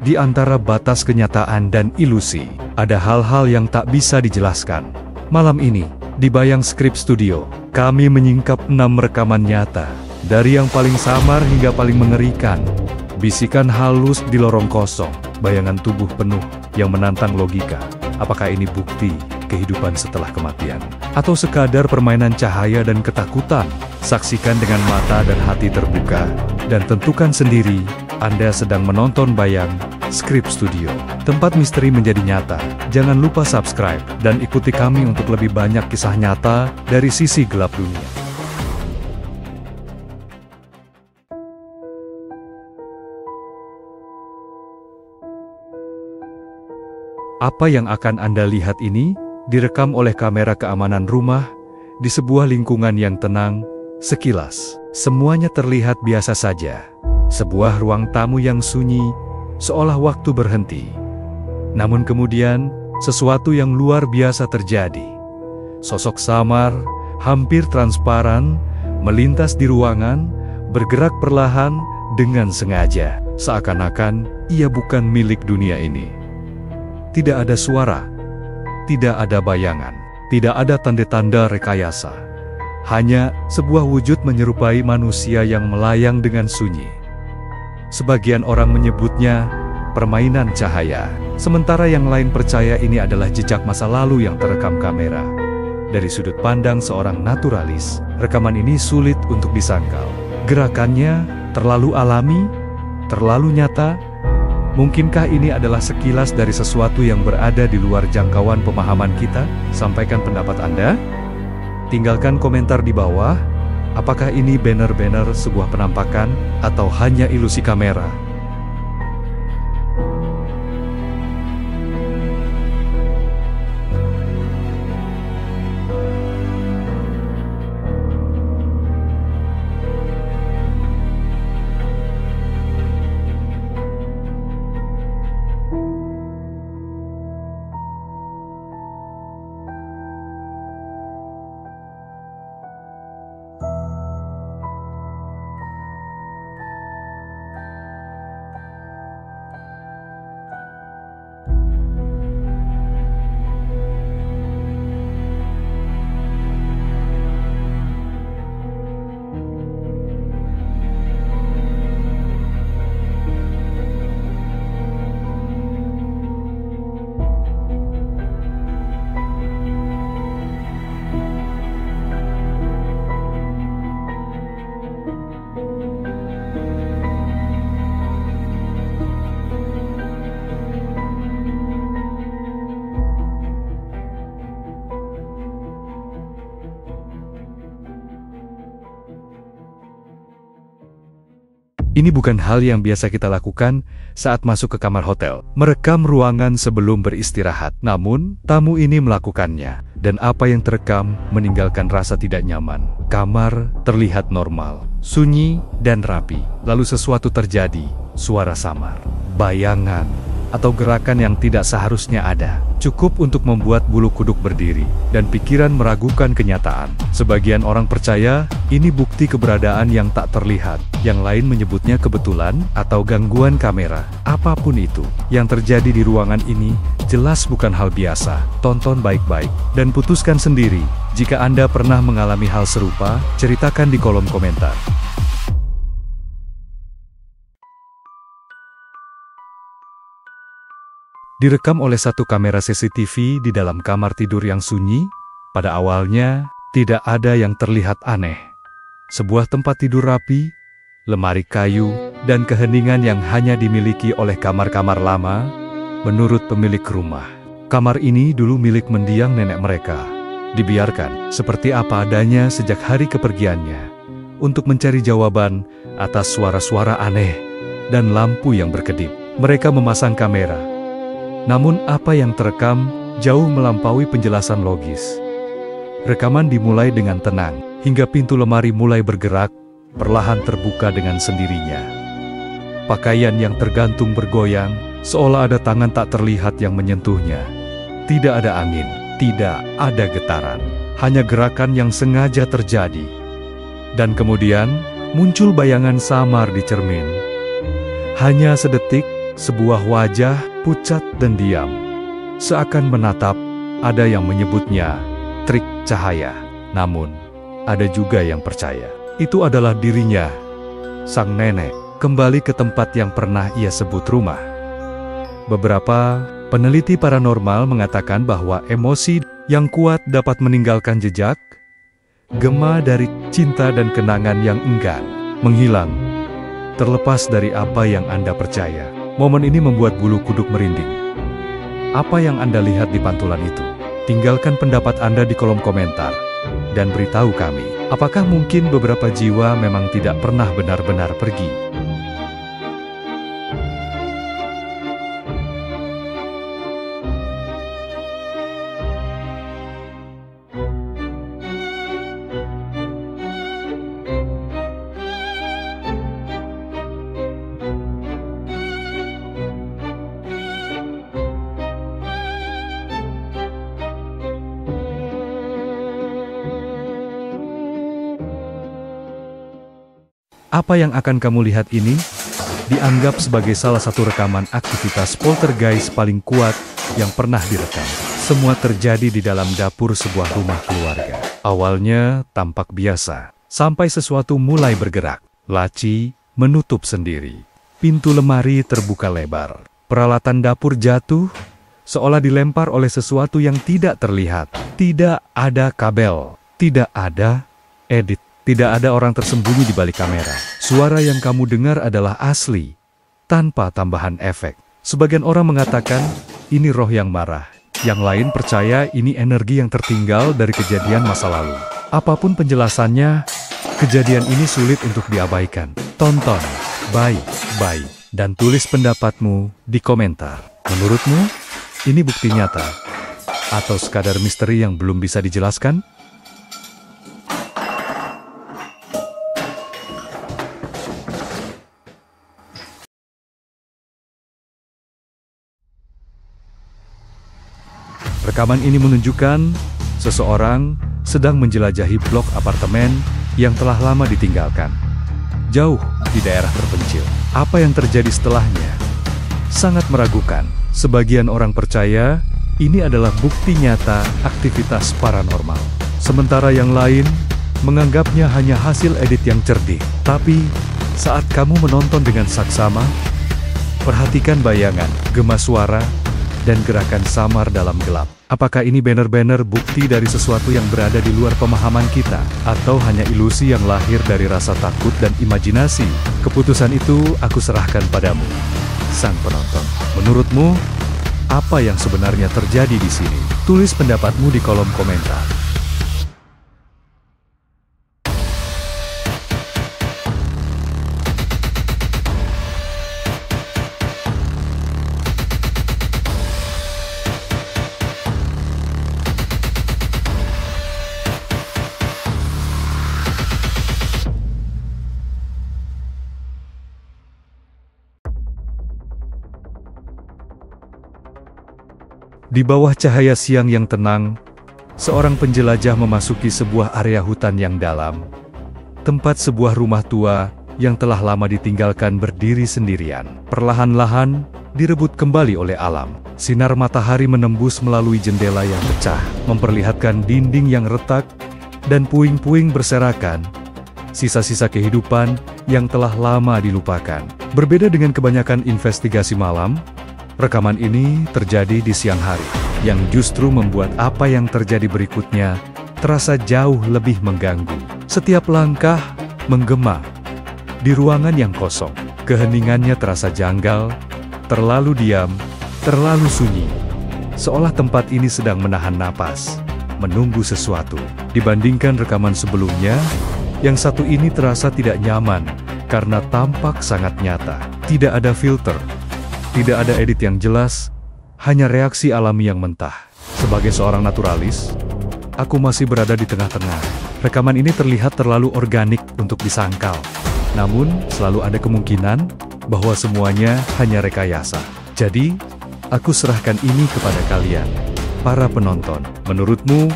Di antara batas kenyataan dan ilusi, ada hal-hal yang tak bisa dijelaskan. Malam ini, di Bayang Script Studio, kami menyingkap 6 rekaman nyata. Dari yang paling samar hingga paling mengerikan. Bisikan halus di lorong kosong, bayangan tubuh penuh yang menantang logika. Apakah ini bukti kehidupan setelah kematian? Atau sekadar permainan cahaya dan ketakutan? Saksikan dengan mata dan hati terbuka, dan tentukan sendiri. Anda sedang menonton Bayang Script Studio, tempat misteri menjadi nyata. Jangan lupa subscribe dan ikuti kami untuk lebih banyak kisah nyata dari sisi gelap dunia. Apa yang akan Anda lihat ini direkam oleh kamera keamanan rumah di sebuah lingkungan yang tenang. Sekilas, semuanya terlihat biasa saja. Sebuah ruang tamu yang sunyi, seolah waktu berhenti. Namun kemudian, sesuatu yang luar biasa terjadi. Sosok samar, hampir transparan, melintas di ruangan, bergerak perlahan dengan sengaja. Seakan-akan ia bukan milik dunia ini. Tidak ada suara, tidak ada bayangan, tidak ada tanda-tanda rekayasa. Hanya sebuah wujud menyerupai manusia yang melayang dengan sunyi. Sebagian orang menyebutnya permainan cahaya, sementara yang lain percaya ini adalah jejak masa lalu yang terekam kamera. Dari sudut pandang seorang naturalis, rekaman ini sulit untuk disangkal. Gerakannya terlalu alami, terlalu nyata. Mungkinkah ini adalah sekilas dari sesuatu yang berada di luar jangkauan pemahaman kita? Sampaikan pendapat Anda. Tinggalkan komentar di bawah. Apakah ini benar-benar sebuah penampakan atau hanya ilusi kamera? Ini bukan hal yang biasa kita lakukan saat masuk ke kamar hotel, merekam ruangan sebelum beristirahat. Namun, tamu ini melakukannya, dan apa yang terekam meninggalkan rasa tidak nyaman. Kamar terlihat normal, sunyi, dan rapi. Lalu sesuatu terjadi, suara samar, bayangan, atau gerakan yang tidak seharusnya ada. Cukup untuk membuat bulu kuduk berdiri, dan pikiran meragukan kenyataan. Sebagian orang percaya, ini bukti keberadaan yang tak terlihat. Yang lain menyebutnya kebetulan atau gangguan kamera. Apapun itu, yang terjadi di ruangan ini, jelas bukan hal biasa. Tonton baik-baik, dan putuskan sendiri. Jika Anda pernah mengalami hal serupa, ceritakan di kolom komentar. Direkam oleh satu kamera CCTV di dalam kamar tidur yang sunyi. Pada awalnya, tidak ada yang terlihat aneh. Sebuah tempat tidur rapi, lemari kayu, dan keheningan yang hanya dimiliki oleh kamar-kamar lama. Menurut pemilik rumah, kamar ini dulu milik mendiang nenek mereka. Dibiarkan seperti apa adanya sejak hari kepergiannya, untuk mencari jawaban atas suara-suara aneh dan lampu yang berkedip. Mereka memasang kamera. Namun apa yang terekam jauh melampaui penjelasan logis. Rekaman dimulai dengan tenang, hingga pintu lemari mulai bergerak, perlahan terbuka dengan sendirinya. Pakaian yang tergantung bergoyang, seolah ada tangan tak terlihat yang menyentuhnya. Tidak ada angin, tidak ada getaran, hanya gerakan yang sengaja terjadi. Dan kemudian, muncul bayangan samar di cermin. Hanya sedetik, Sebuah wajah pucat dan diam, seakan menatap. Ada yang menyebutnya trik cahaya, namun ada juga yang percaya itu adalah dirinya, sang nenek, kembali ke tempat yang pernah ia sebut rumah. Beberapa peneliti paranormal mengatakan bahwa emosi yang kuat dapat meninggalkan jejak, gema dari cinta dan kenangan yang enggan menghilang. Terlepas dari apa yang Anda percaya, momen ini membuat bulu kuduk merinding. Apa yang Anda lihat di pantulan itu? Tinggalkan pendapat Anda di kolom komentar, dan beritahu kami, apakah mungkin beberapa jiwa memang tidak pernah benar-benar pergi? Apa yang akan kamu lihat ini dianggap sebagai salah satu rekaman aktivitas poltergeist paling kuat yang pernah direkam. Semua terjadi di dalam dapur sebuah rumah keluarga. Awalnya tampak biasa, sampai sesuatu mulai bergerak. Laci menutup sendiri. Pintu lemari terbuka lebar. Peralatan dapur jatuh, seolah dilempar oleh sesuatu yang tidak terlihat. Tidak ada kabel, tidak ada edit. Tidak ada orang tersembunyi di balik kamera. Suara yang kamu dengar adalah asli, tanpa tambahan efek. Sebagian orang mengatakan, ini roh yang marah. Yang lain percaya ini energi yang tertinggal dari kejadian masa lalu. Apapun penjelasannya, kejadian ini sulit untuk diabaikan. Tonton, baik-baik, dan tulis pendapatmu di komentar. Menurutmu, ini bukti nyata? Atau sekadar misteri yang belum bisa dijelaskan? Rekaman ini menunjukkan seseorang sedang menjelajahi blok apartemen yang telah lama ditinggalkan, jauh di daerah terpencil. Apa yang terjadi setelahnya sangat meragukan. Sebagian orang percaya ini adalah bukti nyata aktivitas paranormal, sementara yang lain menganggapnya hanya hasil edit yang cerdik. Tapi saat kamu menonton dengan saksama, perhatikan bayangan, gema suara, dan gerakan samar dalam gelap. Apakah ini benar-benar bukti dari sesuatu yang berada di luar pemahaman kita, atau hanya ilusi yang lahir dari rasa takut dan imajinasi? Keputusan itu aku serahkan padamu, sang penonton. Menurutmu, apa yang sebenarnya terjadi di sini? Tulis pendapatmu di kolom komentar. Di bawah cahaya siang yang tenang, seorang penjelajah memasuki sebuah area hutan yang dalam. Tempat sebuah rumah tua yang telah lama ditinggalkan berdiri sendirian. Perlahan-lahan, direbut kembali oleh alam. Sinar matahari menembus melalui jendela yang pecah, memperlihatkan dinding yang retak dan puing-puing berserakan. Sisa-sisa kehidupan yang telah lama dilupakan. Berbeda dengan kebanyakan investigasi malam, rekaman ini terjadi di siang hari, yang justru membuat apa yang terjadi berikutnya terasa jauh lebih mengganggu. Setiap langkah menggema. Di ruangan yang kosong, keheningannya terasa janggal, terlalu diam, terlalu sunyi. Seolah tempat ini sedang menahan napas, menunggu sesuatu. Dibandingkan rekaman sebelumnya, yang satu ini terasa tidak nyaman, karena tampak sangat nyata. Tidak ada filter. Tidak ada edit yang jelas, hanya reaksi alami yang mentah. Sebagai seorang naturalis, aku masih berada di tengah-tengah. Rekaman ini terlihat terlalu organik untuk disangkal. Namun, selalu ada kemungkinan bahwa semuanya hanya rekayasa. Jadi, aku serahkan ini kepada kalian, para penonton. Menurutmu,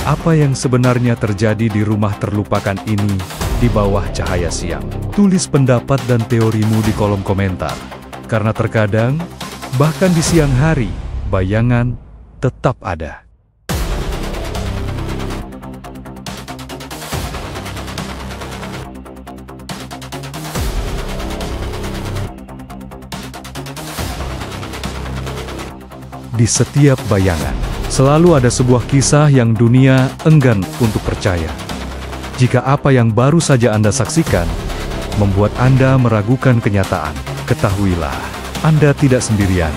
apa yang sebenarnya terjadi di rumah terlupakan ini di bawah cahaya siang? Tulis pendapat dan teorimu di kolom komentar. Karena terkadang, bahkan di siang hari, bayangan tetap ada. Di setiap bayangan, selalu ada sebuah kisah yang dunia enggan untuk percaya. Jika apa yang baru saja Anda saksikan membuat Anda meragukan kenyataan, ketahuilah, Anda tidak sendirian.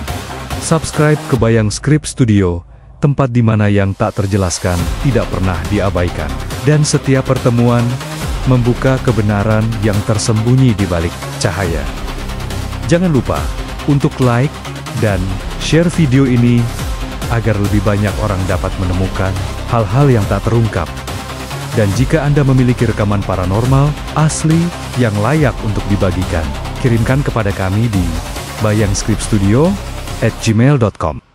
Subscribe ke Bayang Script Studio, tempat di mana yang tak terjelaskan tidak pernah diabaikan. Dan setiap pertemuan membuka kebenaran yang tersembunyi di balik cahaya. Jangan lupa untuk like dan share video ini agar lebih banyak orang dapat menemukan hal-hal yang tak terungkap. Dan jika Anda memiliki rekaman paranormal asli yang layak untuk dibagikan, kirimkan kepada kami di bayangscriptstudio@gmail.com.